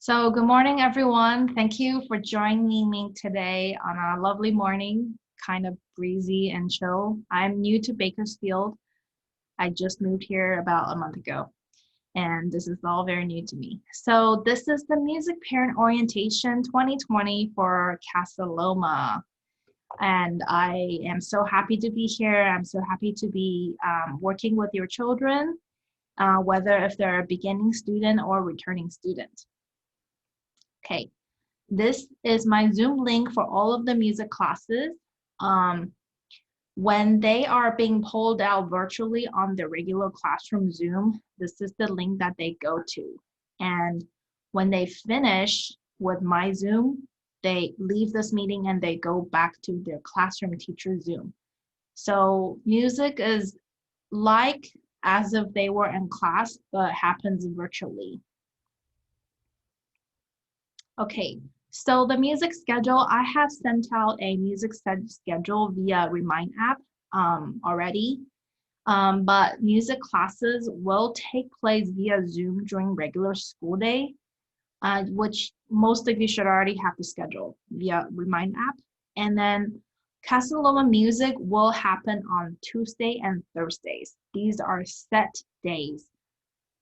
So good morning, everyone. Thank you for joining me today on a lovely morning, kind of breezy and chill. I'm new to Bakersfield. I just moved here about a month ago, and this is all very new to me. So this is the Music Parent Orientation 2020 for Casa Loma. And I am so happy to be here. I'm so happy to be working with your children, whether if they're a beginning student or returning student. Okay, this is my Zoom link for all of the music classes. Um, when they are being pulled out virtually on the regular classroom Zoom, this is the link that they go to. And when they finish with my Zoom, they leave this meeting and they go back to their classroom teacher Zoom. So music is like as if they were in class, but happens virtually. Okay, so the music schedule, I have sent out a music schedule via Remind app already, but music classes will take place via Zoom during regular school day, which most of you should already have the schedule via Remind app. And then Casa Loma music will happen on Tuesday and Thursdays. These are set days.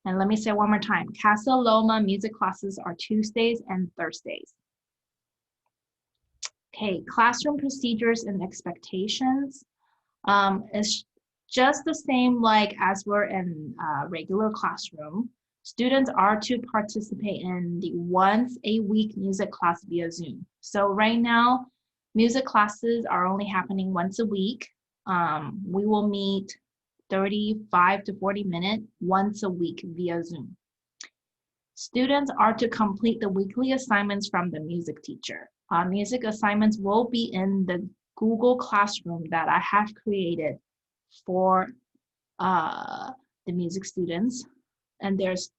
And let me say one more time, Casa Loma music classes are Tuesdays and Thursdays. Okay, classroom procedures and expectations is just the same like as we're in a regular classroom. Students are to participate in the once a week music class via Zoom. So right now, music classes are only happening once a week. We will meet 35 to 40 minutes once a week via Zoom. Students are to complete the weekly assignments from the music teacher. Music assignments will be in the Google Classroom that I have created for the music students. And there's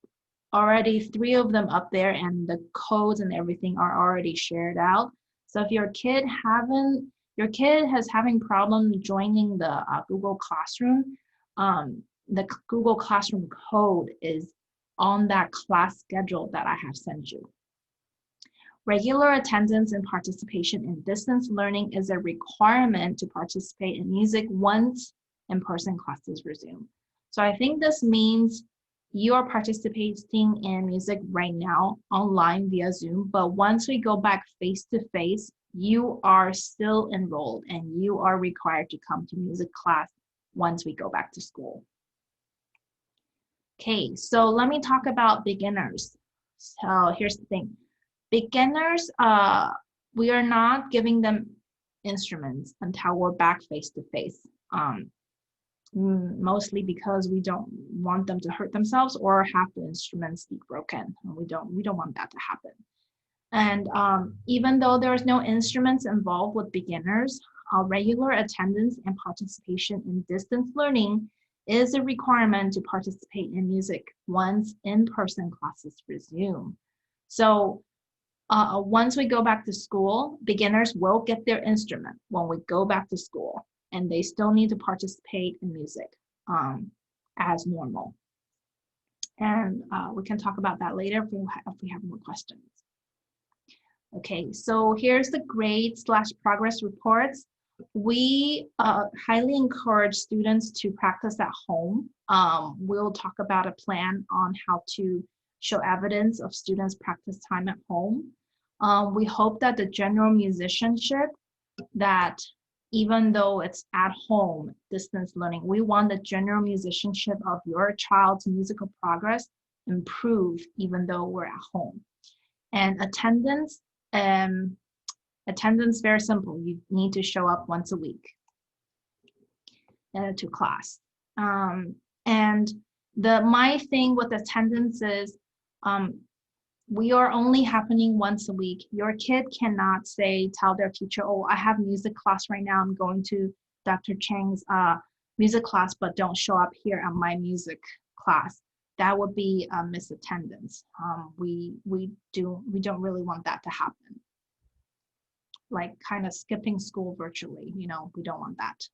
already 3 of them up there and the codes and everything are already shared out. So if your kid has having problem joining the Google Classroom, the Google Classroom code is on that class schedule that I have sent you. Regular attendance and participation in distance learning is a requirement to participate in music once in-person classes resume. So I think this means you are participating in music right now online via Zoom, but once we go back face-to-face, you are still enrolled and you are required to come to music class once we go back to school. Okay, so let me talk about beginners. So here's the thing. Beginners, we are not giving them instruments until we're back face-to-face. Mostly because we don't want them to hurt themselves or have the instruments be broken. We don't want that to happen. And even though there's no instruments involved with beginners, regular attendance and participation in distance learning is a requirement to participate in music once in-person classes resume. So once we go back to school, beginners will get their instrument when we go back to school, and they still need to participate in music as normal. And we can talk about that later if we have more questions. Okay, so here's the grade/progress reports. We highly encourage students to practice at home. We'll talk about a plan on how to show evidence of students' practice time at home. We hope that the general musicianship, that even though it's at home, distance learning, we want the general musicianship of your child's musical progress improve even though we're at home. And attendance, very simple. You need to show up once a week to class. And my thing with attendance is we are only happening once a week. Your kid cannot tell their teacher, oh, I have music class right now. I'm going to Dr. Chang's music class, but don't show up here at my music class. That would be a misattendance. We don't really want that to happen. Like kind of skipping school virtually, we don't want that.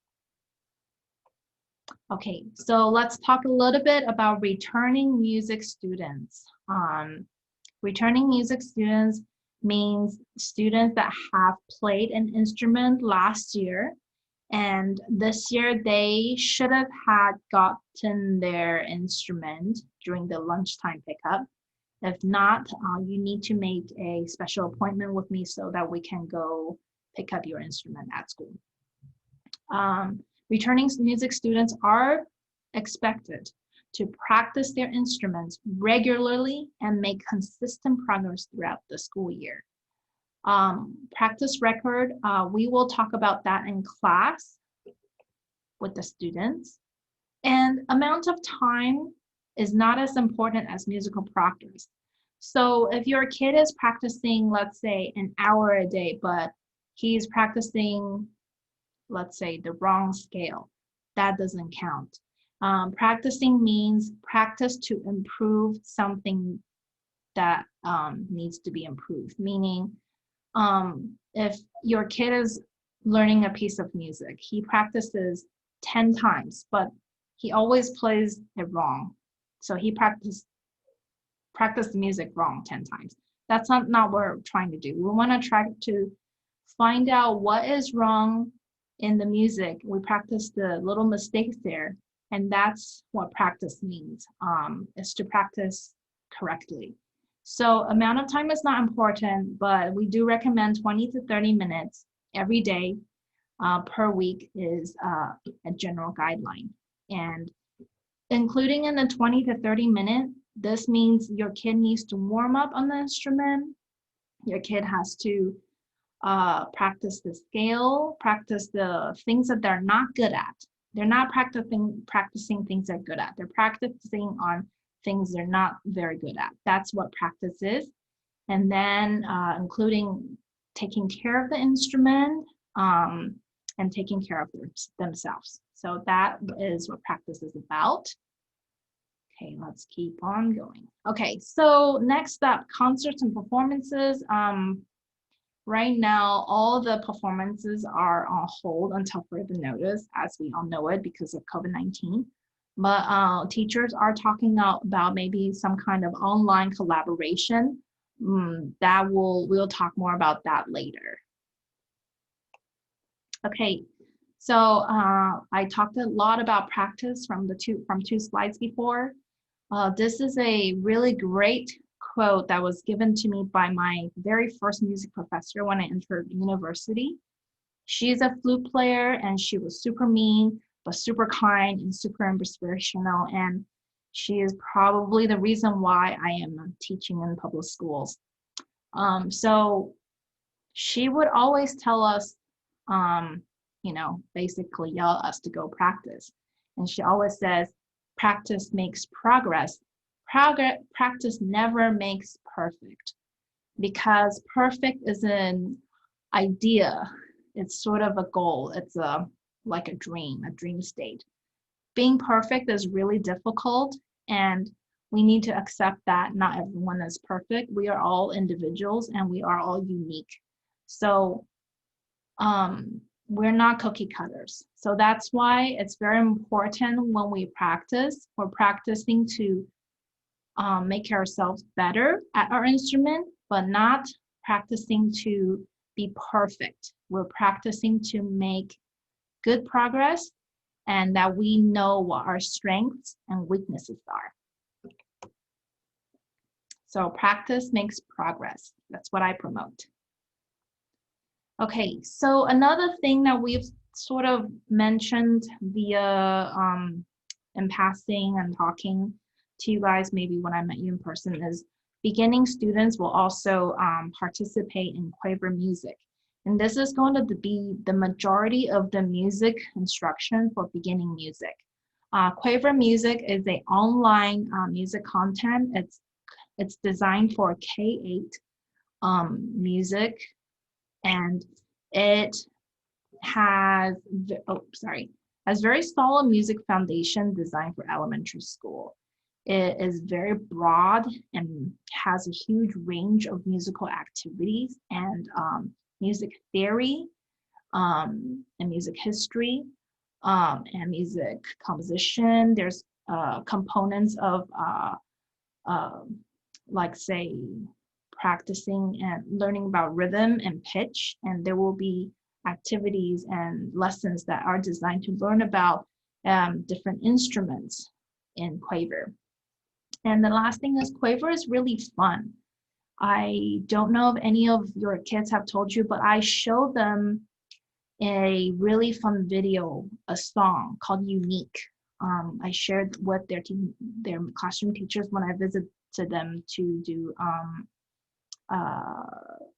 Okay, so let's talk a little bit about returning music students. Returning music students means students that have played an instrument last year and this year they should have had gotten their instrument during the lunchtime pickup. If not, you need to make a special appointment with me so that we can go pick up your instrument at school. Returning music students are expected to practice their instruments regularly and make consistent progress throughout the school year. Practice record, we will talk about that in class with the students. And amount of time is not as important as musical practice. So if your kid is practicing, let's say, an hour a day, but he's practicing, let's say, the wrong scale, that doesn't count. Practicing means practice to improve something that needs to be improved, meaning if your kid is learning a piece of music, he practices 10 times, but he always plays it wrong. So he practiced the music wrong 10 times. That's not what we're trying to do. We want to try to find out what is wrong in the music. We practice the little mistakes there, and that's what practice means, is to practice correctly. So amount of time is not important, but we do recommend 20 to 30 minutes every day per week is a general guideline. And including in the 20 to 30 minutes, this means your kid needs to warm up on the instrument. Your kid has to practice the scale, practice the things that they're not good at. They're not practicing things they're good at. They're practicing on things they're not very good at. That's what practice is. And then including taking care of the instrument and taking care of themselves. So that is what practice is about. Okay, let's keep on going. Okay, so next up, concerts and performances. Right now, all the performances are on hold until further notice, as we all know it, because of COVID-19. But teachers are talking about maybe some kind of online collaboration. We'll talk more about that later. Okay, so I talked a lot about practice from two slides before. This is a really great quote that was given to me by my very first music professor when I entered university. She's a flute player and she was super mean, but super kind and super inspirational. And she is probably the reason why I am teaching in public schools. So she would always tell us, basically yell at us to go practice. And she always says, practice makes progress. Practice never makes perfect, because perfect is an idea. It's sort of a goal. It's like a dream state. Being perfect is really difficult, and we need to accept that not everyone is perfect. We are all individuals and we are all unique. So we're not cookie cutters. So that's why it's very important when we practice. We're practicing to make ourselves better at our instrument, but not practicing to be perfect. We're practicing to make good progress and that we know what our strengths and weaknesses are. So practice makes progress. That's what I promote. Okay, so another thing that we've sort of mentioned via in passing and talking to you guys, maybe when I met you in person, is beginning students will also participate in Quaver music. And this is going to be the majority of the music instruction for beginning music. Quaver music is an online music content. It's designed for K-8 music, and it has very solid music foundation designed for elementary school. It is very broad and has a huge range of musical activities and music theory and music history and music composition. There's components of like say practicing and learning about rhythm and pitch, and there will be activities and lessons that are designed to learn about different instruments in Quaver. And the last thing is Quaver is really fun. I don't know if any of your kids have told you, but I showed them a really fun video, a song called Unique. I shared with their classroom teachers when I visited them to do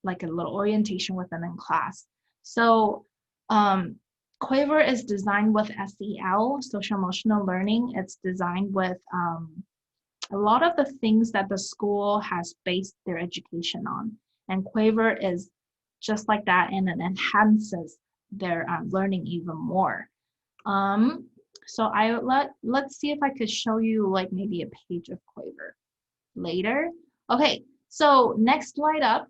like a little orientation with them in class. So Quaver is designed with SEL, social emotional learning. It's designed with a lot of the things that the school has based their education on. And Quaver is just like that, and it enhances their learning even more. So let's see if I could show you like maybe a page of Quaver later. Okay, so next slide up.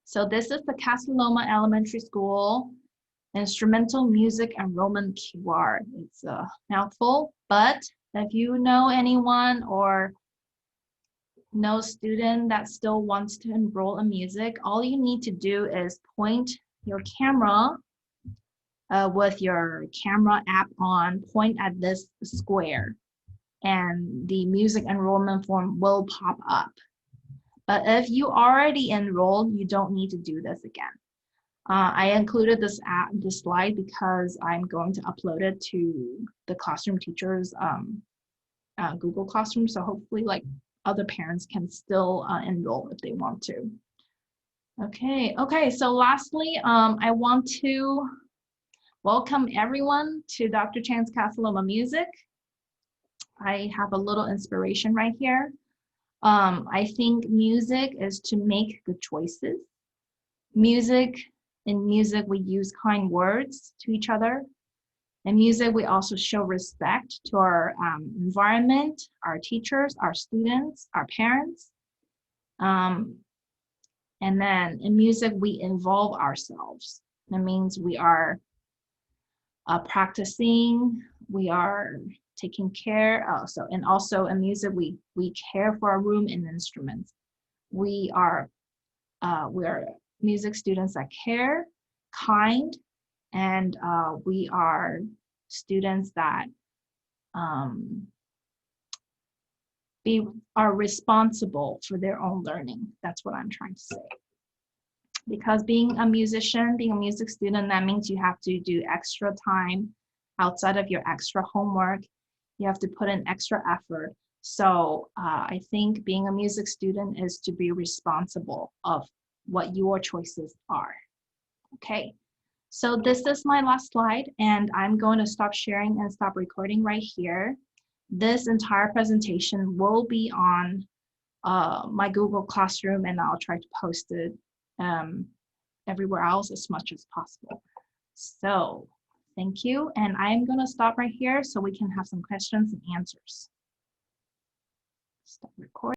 So this is the Casa Loma Elementary School Instrumental Music Enrollment QR. It's a mouthful, but if you know anyone or know student that still wants to enroll in music, all you need to do is point your camera with your camera app on, point at this square, and the music enrollment form will pop up. But if you already enrolled, you don't need to do this again. I included this slide because I'm going to upload it to the classroom teachers Google Classroom. So hopefully like other parents can still enroll if they want to. Okay, so lastly, I want to welcome everyone to Dr. Chan's Casa Loma Music. I have a little inspiration right here. I think music is to make good choices. In music, we use kind words to each other. In music, we also show respect to our environment, our teachers, our students, our parents. And then in music, we involve ourselves. That means we are practicing, we are taking care. And also in music, we care for our room and instruments. We are music students that care, kind, and we are students that are responsible for their own learning. That's what I'm trying to say. Because being a musician, being a music student, that means you have to do extra time outside of your extra homework. You have to put in extra effort. So I think being a music student is to be responsible of what your choices are. Okay, so this is my last slide, and I'm going to stop sharing and stop recording right here. This entire presentation will be on my Google Classroom, and I'll try to post it everywhere else as much as possible. So thank you, and I'm going to stop right here so we can have some questions and answers. Stop recording.